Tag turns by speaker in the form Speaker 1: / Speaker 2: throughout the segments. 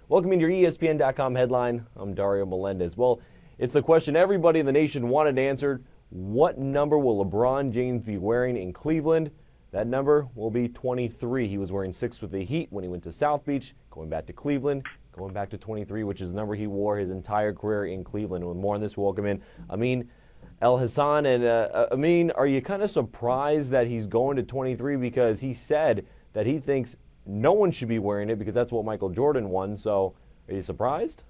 Speaker 1: Welcome to your ESPN.com headline. I'm Dario Melendez. Well, it's the question everybody in the nation wanted answered. What number will LeBron James be wearing in Cleveland? That number will be 23. He was wearing 6 with the Heat when he went to South Beach, going back to Cleveland, going back to 23, which is the number he wore his entire career in Cleveland. And with more on this, we'll welcome in Amin El Hassan. And Amin, are you kind of surprised that he's going to 23? Because he said that he thinks no one should be wearing it because that's what Michael Jordan won. So are you surprised?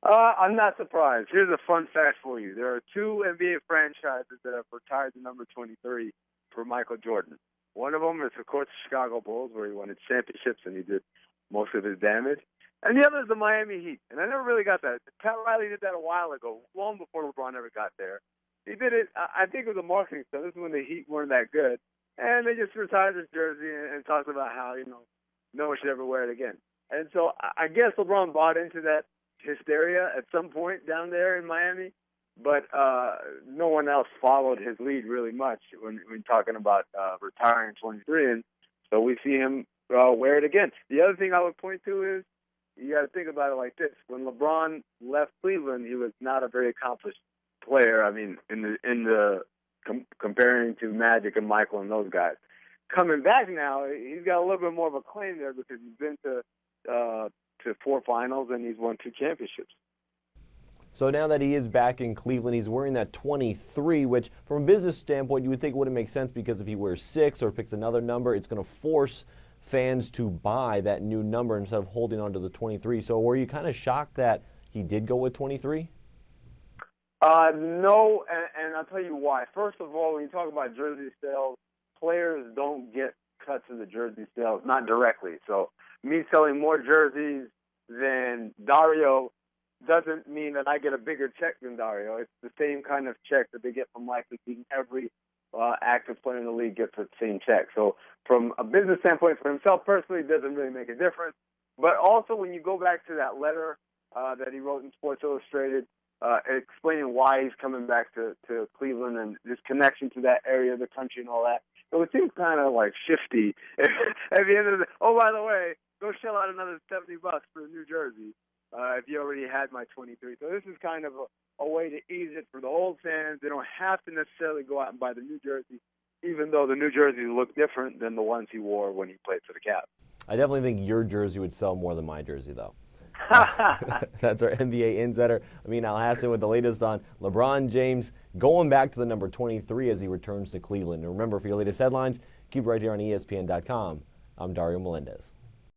Speaker 2: I'm not surprised. Here's a fun fact for you. There are 2 NBA franchises that have retired the number 23 for Michael Jordan. One of them is, of course, the Chicago Bulls, where he won championships and he did most of his damage. And the other is the Miami Heat. And I never really got that. Pat Riley did that a while ago, long before LeBron ever got there. He did it, I think it was a marketing stuff. This is when the Heat weren't that good. And they just retired his jersey and talked about how, no one should ever wear it again. And so I guess LeBron bought into that hysteria at some point down there in Miami, but no one else followed his lead really much when talking about retiring 23, and so we see him wear it again. The other thing I would point to is you got to think about it like this: when LeBron left Cleveland, he was not a very accomplished player. I mean, comparing to Magic and Michael and those guys. Coming back now, he's got a little bit more of a claim there because he's been to 4 finals and he's won 2 championships.
Speaker 1: So now that he is back in Cleveland, he's wearing that 23, which from a business standpoint, you would think wouldn't make sense because if he wears 6 or picks another number, it's going to force fans to buy that new number instead of holding on to the 23. So were you kind of shocked that he did go with 23?
Speaker 2: No, and I'll tell you why. First of all, when you talk about jersey sales, players don't get cuts of the jersey sales, not directly. So me selling more jerseys than Dario doesn't mean that I get a bigger check than Dario. It's the same kind of check that they get from likely being every active player in the league gets the same check. So from a business standpoint, for himself personally, it doesn't really make a difference. But also when you go back to that letter that he wrote in Sports Illustrated, explaining why he's coming back to Cleveland and his connection to that area of the country and all that, it would seem kind of like shifty at the end of the day. Oh, by the way, go shell out another $70 for a New Jersey if you already had my 23. So this is kind of a way to ease it for the old fans. They don't have to necessarily go out and buy the New Jersey, even though the New Jerseys look different than the ones he wore when he played for the Cavs.
Speaker 1: I definitely think your jersey would sell more than my jersey, though. That's our NBA insider, Amin Al Hassan, with the latest on LeBron James going back to the number 23 as he returns to Cleveland. And remember, for your latest headlines, keep right here on ESPN.com. I'm Dario Melendez.